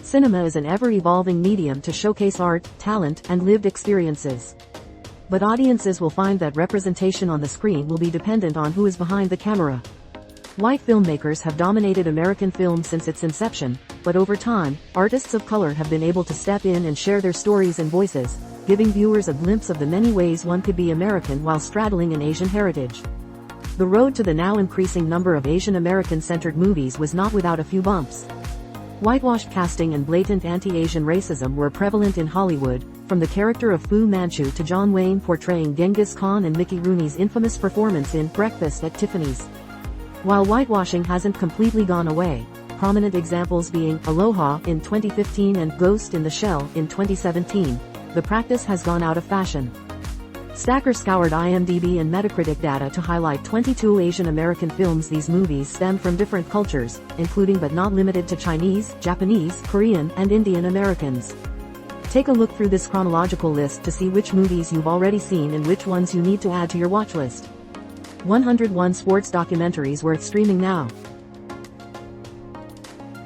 Cinema is an ever-evolving medium to showcase art, talent, and lived experiences. But audiences will find that representation on the screen will be dependent on who is behind the camera. White filmmakers have dominated American film since its inception, but over time, artists of color have been able to step in and share their stories and voices, giving viewers a glimpse of the many ways one could be American while straddling an Asian heritage. The road to the now increasing number of Asian American-centered movies was not without a few bumps. Whitewashed casting and blatant anti-Asian racism were prevalent in Hollywood, from the character of Fu Manchu to John Wayne portraying Genghis Khan and Mickey Rooney's infamous performance in Breakfast at Tiffany's. While whitewashing hasn't completely gone away, prominent examples being Aloha in 2015 and Ghost in the Shell in 2017, the practice has gone out of fashion. Stacker scoured IMDb and Metacritic data to highlight 22 Asian American films. These movies stem from different cultures, including but not limited to Chinese, Japanese, Korean, and Indian Americans. Take a look through this chronological list to see which movies you've already seen and which ones you need to add to your watch list. 101 sports documentaries worth streaming now.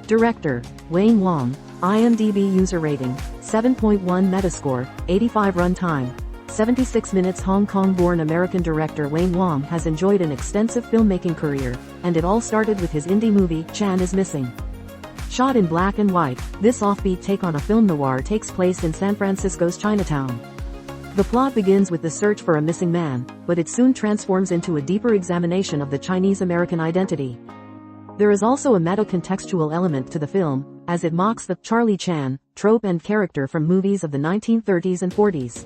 Director, Wayne Wong. IMDb user rating, 7.1 Metascore, 85 runtime. 76 minutes. Hong Kong-born American director Wayne Wong has enjoyed an extensive filmmaking career, and it all started with his indie movie, Chan is Missing. Shot in black and white, this offbeat take on a film noir takes place in San Francisco's Chinatown. The plot begins with the search for a missing man, but it soon transforms into a deeper examination of the Chinese-American identity. There is also a meta-contextual element to the film, as it mocks the Charlie Chan trope and character from movies of the 1930s and 40s.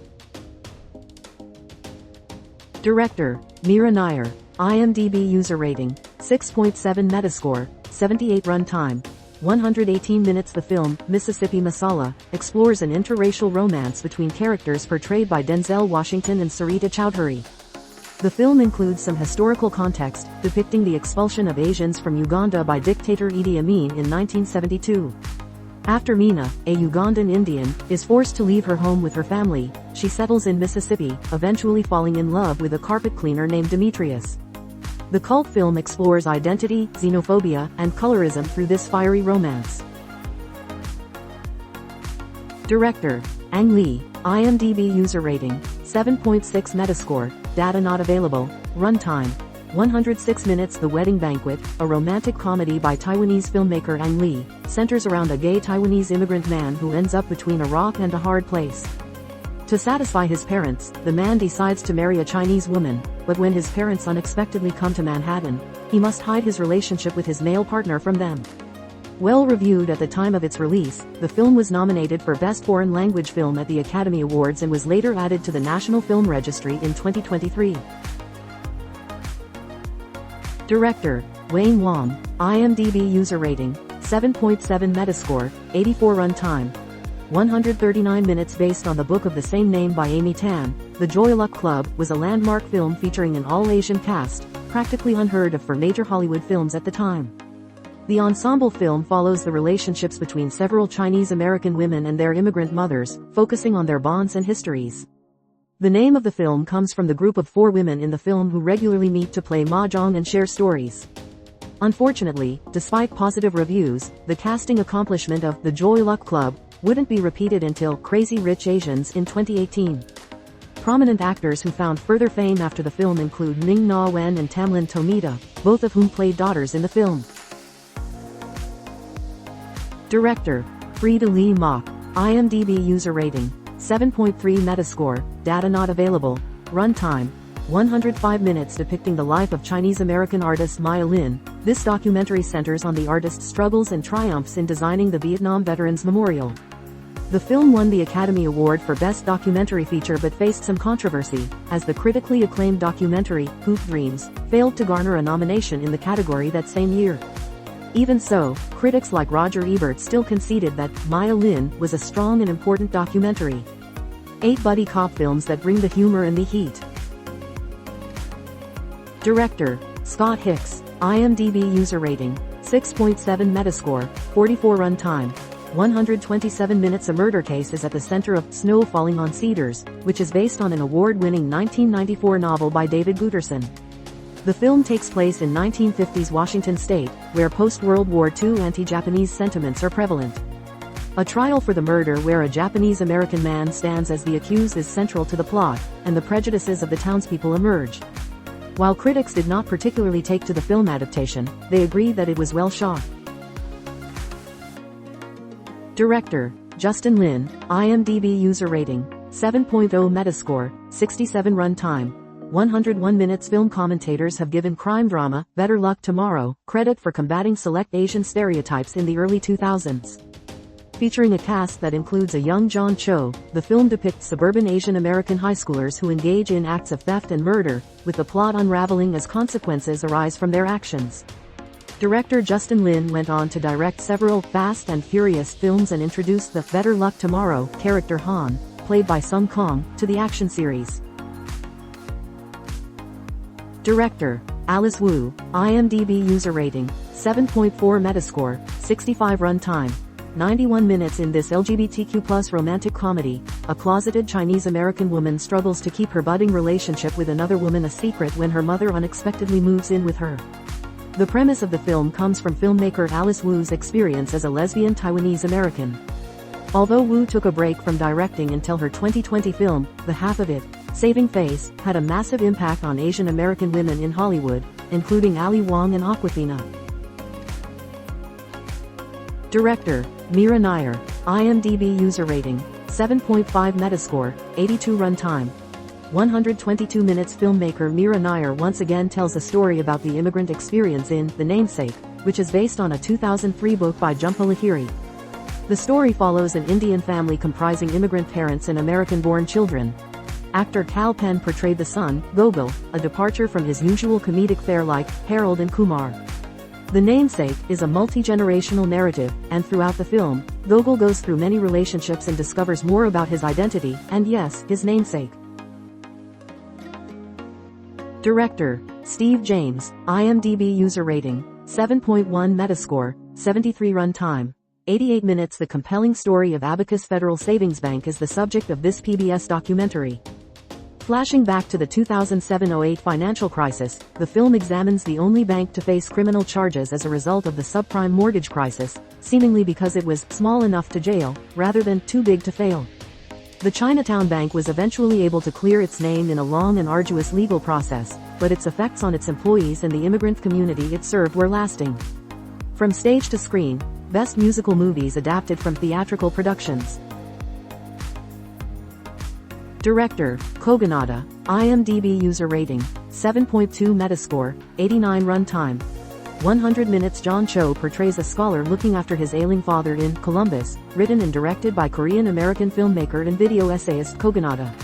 Director, Mira Nair. IMDb user rating, 6.7 Metascore, 78 runtime. 118 minutes. The film, Mississippi Masala, explores an interracial romance between characters portrayed by Denzel Washington and Sarita Chowdhury. The film includes some historical context, depicting the expulsion of Asians from Uganda by dictator Idi Amin in 1972. After Mina, a Ugandan Indian, is forced to leave her home with her family, she settles in Mississippi, eventually falling in love with a carpet cleaner named Demetrius. The cult film explores identity, xenophobia, and colorism through this fiery romance. Director, Ang Lee. IMDb user rating, 7.6 Metascore, data not available, runtime, 106 minutes. The Wedding Banquet, a romantic comedy by Taiwanese filmmaker Ang Lee, centers around a gay Taiwanese immigrant man who ends up between a rock and a hard place. To satisfy his parents, the man decides to marry a Chinese woman, but when his parents unexpectedly come to Manhattan, he must hide his relationship with his male partner from them. Well reviewed at the time of its release, the film was nominated for Best Foreign Language Film at the Academy Awards and was later added to the National Film Registry in 2023. Director, Wayne Wong. IMDb user rating, 7.7 Metascore, 84 runtime. 139 minutes. Based on the book of the same name by Amy Tan, The Joy Luck Club was a landmark film featuring an all-Asian cast, practically unheard of for major Hollywood films at the time. The ensemble film follows the relationships between several Chinese American women and their immigrant mothers, focusing on their bonds and histories. The name of the film comes from the group of 4 women in the film who regularly meet to play mahjong and share stories. Unfortunately, despite positive reviews, the casting accomplishment of The Joy Luck Club wouldn't be repeated until Crazy Rich Asians in 2018. Prominent actors who found further fame after the film include Ming Na Wen and Tamlin Tomita, both of whom played daughters in the film. Director, Frida Lee Mak. IMDb user rating, 7.3 Metascore, data not available, runtime, 105 minutes. Depicting the life of Chinese-American artist Maya Lin, this documentary centers on the artist's struggles and triumphs in designing the Vietnam Veterans Memorial. The film won the Academy Award for Best Documentary Feature but faced some controversy, as the critically acclaimed documentary, Hoop Dreams, failed to garner a nomination in the category that same year. Even so, critics like Roger Ebert still conceded that Maya Lin was a strong and important documentary. 8 buddy cop films that bring the humor and the heat. Director, Scott Hicks. IMDb user rating, 6.7 Metascore, 44 runtime. 127 minutes. A murder case is at the center of Snow Falling on Cedars, which is based on an award-winning 1994 novel by David Guterson. The film takes place in 1950s Washington state, where post-World War II anti-Japanese sentiments are prevalent. A trial for the murder where a Japanese-American man stands as the accused is central to the plot, and the prejudices of the townspeople emerge. While critics did not particularly take to the film adaptation, they agreed that it was well shot. Director, Justin Lin, IMDb user rating, 7.0 Metascore, 67 run time, 101 minutes. Film commentators have given crime drama, Better Luck Tomorrow, credit for combating select Asian stereotypes in the early 2000s. Featuring a cast that includes a young John Cho, the film depicts suburban Asian American high schoolers who engage in acts of theft and murder, with the plot unraveling as consequences arise from their actions. Director Justin Lin went on to direct several Fast and Furious films and introduced the Better Luck Tomorrow character Han, played by Sung Kang, to the action series. Director, Alice Wu, IMDb user rating, 7.4 Metascore, 65 run time, 91 minutes. In this LGBTQ+ romantic comedy, a closeted Chinese-American woman struggles to keep her budding relationship with another woman a secret when her mother unexpectedly moves in with her. The premise of the film comes from filmmaker Alice Wu's experience as a lesbian Taiwanese-American. Although Wu took a break from directing until her 2020 film, The Half of It, Saving Face, had a massive impact on Asian American women in Hollywood, including Ali Wong and Awkwafina. Director, Mira Nair, IMDb user rating, 7.5 Metascore, 82 run time, 122 minutes. Filmmaker Mira Nair once again tells a story about the immigrant experience in The Namesake, which is based on a 2003 book by Jhumpa Lahiri. The story follows an Indian family comprising immigrant parents and American-born children. Actor Kal Penn portrayed the son, Gogol, a departure from his usual comedic fare like Harold and Kumar. The Namesake is a multi-generational narrative, and throughout the film, Gogol goes through many relationships and discovers more about his identity, and yes, his namesake. Director, Steve James, IMDb user rating, 7.1 Metascore, 73 run time, 88 minutes. The compelling story of Abacus Federal Savings Bank is the subject of this PBS documentary. Flashing back to the 2007-08 financial crisis, the film examines the only bank to face criminal charges as a result of the subprime mortgage crisis, seemingly because it was small enough to jail, rather than too big to fail. The Chinatown Bank was eventually able to clear its name in a long and arduous legal process, but its effects on its employees and the immigrant community it served were lasting. From stage to screen, best musical movies adapted from theatrical productions. Director, Kogonada, IMDb user rating, 7.2 Metascore, 89 run time, 100 minutes. John Cho portrays a scholar looking after his ailing father in Columbus, written and directed by Korean-American filmmaker and video essayist Kogonada.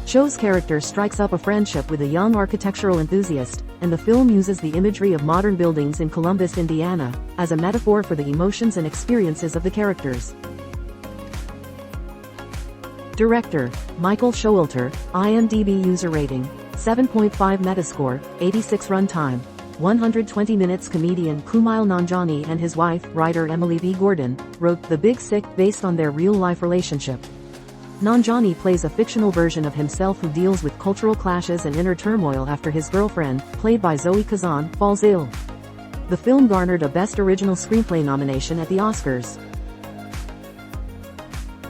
Cho's character strikes up a friendship with a young architectural enthusiast, and the film uses the imagery of modern buildings in Columbus, Indiana, as a metaphor for the emotions and experiences of the characters. Director, Michael Showalter, IMDb user rating, 7.5 Metascore, 86 run time, 120 minutes. Comedian Kumail Nanjiani and his wife, writer Emily B. Gordon, wrote The Big Sick based on their real-life relationship. Nanjiani plays a fictional version of himself who deals with cultural clashes and inner turmoil after his girlfriend, played by Zoe Kazan, falls ill. The film garnered a Best Original Screenplay nomination at the Oscars.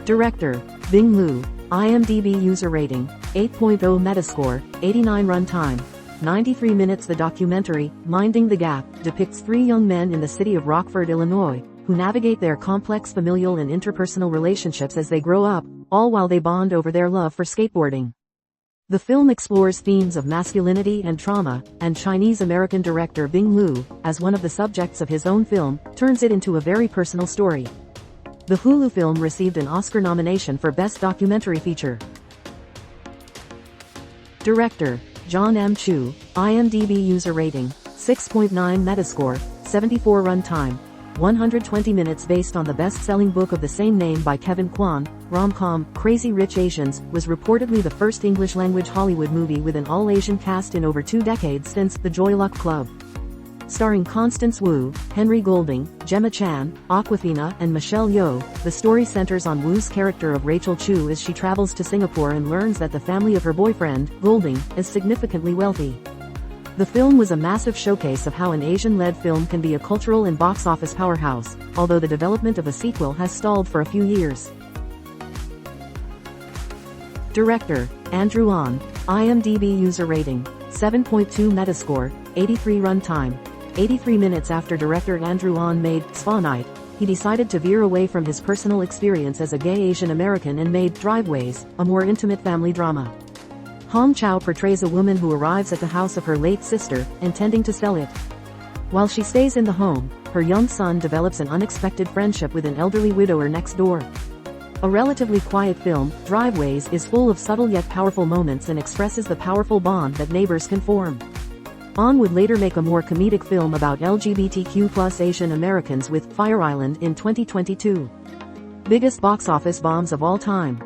Director, Bing Liu, IMDb user rating, 8.0 Metascore, 89 run time, 93 minutes. The documentary, Minding the Gap, depicts three young men in the city of Rockford, Illinois, who navigate their complex familial and interpersonal relationships as they grow up, all while they bond over their love for skateboarding. The film explores themes of masculinity and trauma, and Chinese-American director Bing Liu, as one of the subjects of his own film, turns it into a very personal story. The Hulu film received an Oscar nomination for Best Documentary Feature. Director, John M. Chu, IMDb user rating, 6.9 Metascore, 74 run time, 120 minutes. Based on the best-selling book of the same name by Kevin Kwan, rom-com Crazy Rich Asians was reportedly the first English-language Hollywood movie with an all-Asian cast in over 2 decades since The Joy Luck Club. Starring Constance Wu, Henry Golding, Gemma Chan, Awkwafina, and Michelle Yeoh, the story centers on Wu's character of Rachel Chu as she travels to Singapore and learns that the family of her boyfriend, Golding, is significantly wealthy. The film was a massive showcase of how an Asian-led film can be a cultural and box office powerhouse, although the development of a sequel has stalled for a few years. Director, Andrew Ahn. IMDb user rating, 7.2 Metascore, 83 runtime. 83 minutes after director Andrew Ahn made Spa Night, he decided to veer away from his personal experience as a gay Asian American and made Driveways, a more intimate family drama. Hong Chow portrays a woman who arrives at the house of her late sister, intending to sell it. While she stays in the home, her young son develops an unexpected friendship with an elderly widower next door. A relatively quiet film, Driveways is full of subtle yet powerful moments and expresses the powerful bond that neighbors can form. Ahn would later make a more comedic film about LGBTQ+ Asian Americans with Fire Island in 2022. Biggest box office bombs of all time.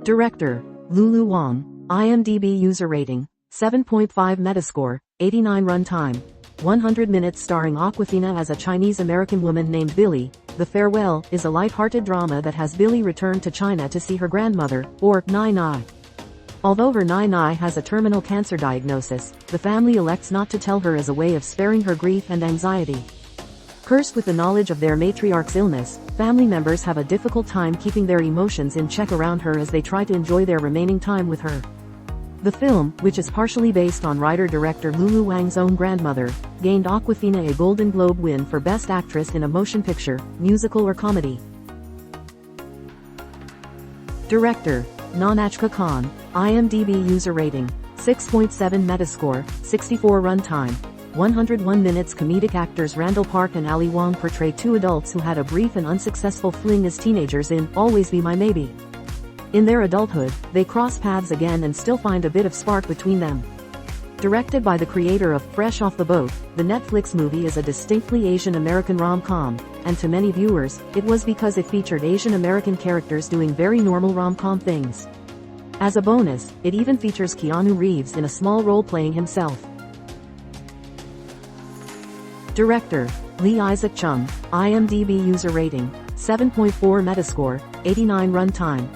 Director, Lulu Wang. IMDb user rating, 7.5 Metascore, 89 runtime. 100 minutes starring Awkwafina as a Chinese-American woman named Billy. The Farewell is a light-hearted drama that has Billy return to China to see her grandmother, or Nai Nai. Although her Nai Nai has a terminal cancer diagnosis, the family elects not to tell her as a way of sparing her grief and anxiety. Cursed with the knowledge of their matriarch's illness, family members have a difficult time keeping their emotions in check around her as they try to enjoy their remaining time with her. The film, which is partially based on writer-director Lulu Wang's own grandmother, gained Awkwafina a Golden Globe win for Best Actress in a Motion Picture, Musical or Comedy. Director, Nahnatchka Khan. IMDb user rating, 6.7 Metascore, 64 runtime. 101 minutes. Comedic actors Randall Park and Ali Wong portray two adults who had a brief and unsuccessful fling as teenagers in Always Be My Maybe. In their adulthood, they cross paths again and still find a bit of spark between them. Directed by the creator of Fresh Off the Boat, the Netflix movie is a distinctly Asian American rom-com, and to many viewers, it was because it featured Asian American characters doing very normal rom-com things. As a bonus, it even features Keanu Reeves in a small role playing himself. Director, Lee Isaac Chung. IMDb user rating, 7.4 Metascore, 89 runtime.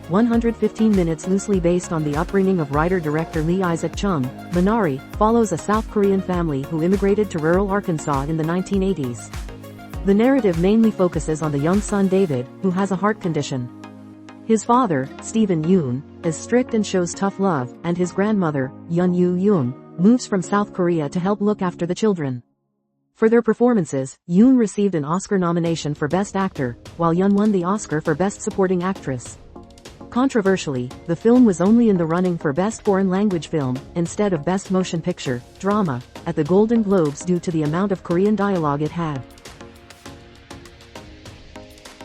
115 minutes. Loosely based on the upbringing of writer-director Lee Isaac Chung, Minari follows a South Korean family who immigrated to rural Arkansas in the 1980s. The narrative mainly focuses on the young son David, who has a heart condition. His father, Stephen Yoon, is strict and shows tough love, and his grandmother, Yun Yu Yoon, moves from South Korea to help look after the children. For their performances, Yoon received an Oscar nomination for Best Actor, while Yun won the Oscar for Best Supporting Actress. Controversially, the film was only in the running for Best Foreign Language Film, instead of Best Motion Picture, Drama, at the Golden Globes due to the amount of Korean dialogue it had.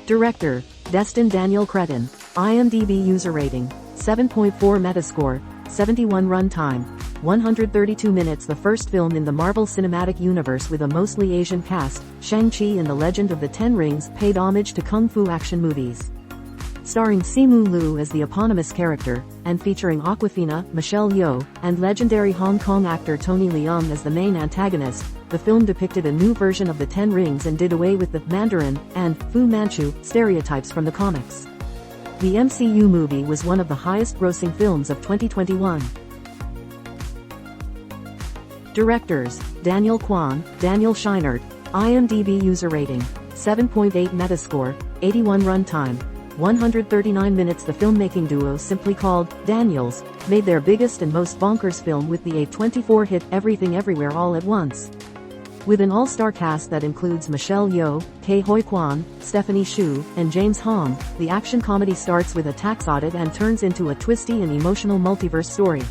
Director, Destin Daniel Cretton. IMDb user rating, 7.4 Metascore, 71 runtime. 132 minutes. The first film in the Marvel Cinematic Universe with a mostly Asian cast, Shang-Chi and the Legend of the Ten Rings paid homage to kung fu action movies. Starring Simu Liu as the eponymous character, and featuring Awkwafina, Michelle Yeoh, and legendary Hong Kong actor Tony Leung as the main antagonist, the film depicted a new version of the Ten Rings and did away with the Mandarin and Fu Manchu stereotypes from the comics. The MCU movie was one of the highest-grossing films of 2021. Directors, Daniel Kwan, Daniel Scheinert. IMDb user rating, 7.8 Metascore, 81 runtime. 139 minutes. The filmmaking duo simply called Daniels made their biggest and most bonkers film with the A24 hit Everything Everywhere All at Once. With an all-star cast that includes Michelle Yeoh, Ke Huy Quan, Stephanie Hsu, and James Hong, the action comedy starts with a tax audit and turns into a twisty and emotional multiverse story.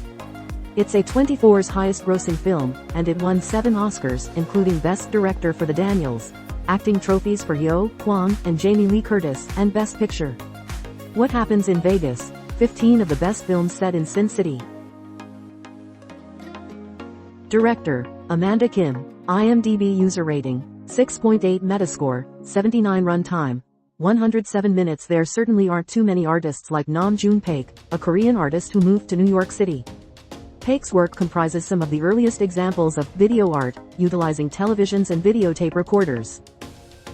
It's A24's highest-grossing film, and it won 7 Oscars, including Best Director for the Daniels, acting trophies for Yeoh, Kwon, and Jamie Lee Curtis, and Best Picture. What Happens in Vegas, 15 of the best films set in Sin City. Director, Amanda Kim. IMDb user rating, 6.8 Metascore, 79 runtime. 107 minutes. There certainly aren't too many artists like Nam June Paik, a Korean artist who moved to New York City. Paik's work comprises some of the earliest examples of video art, utilizing televisions and videotape recorders.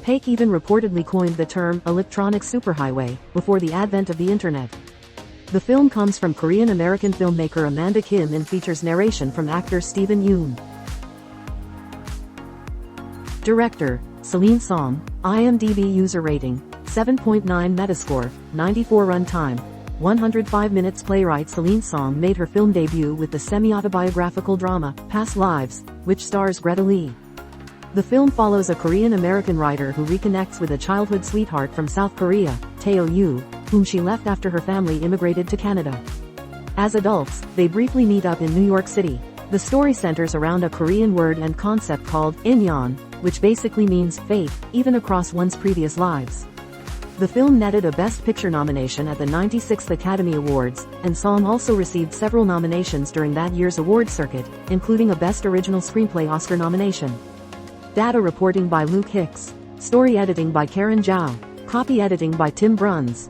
Paik even reportedly coined the term electronic superhighway before the advent of the internet. The film comes from Korean-American filmmaker Amanda Kim and features narration from actor Steven Yeun. Director, Celine Song. IMDb user rating, 7.9 Metascore, 94 runtime, 105 minutes. Playwright Celine Song made her film debut with the semi-autobiographical drama, Past Lives, which stars Greta Lee. The film follows a Korean-American writer who reconnects with a childhood sweetheart from South Korea, Tae Yoo, whom she left after her family immigrated to Canada. As adults, they briefly meet up in New York City. The story centers around a Korean word and concept called inyeon, which basically means fate, even across one's previous lives. The film netted a Best Picture nomination at the 96th Academy Awards, and Song also received several nominations during that year's award circuit, including a Best Original Screenplay Oscar nomination. Data reporting by Luke Hicks. Story editing by Karen Zhao. Copy editing by Tim Bruns.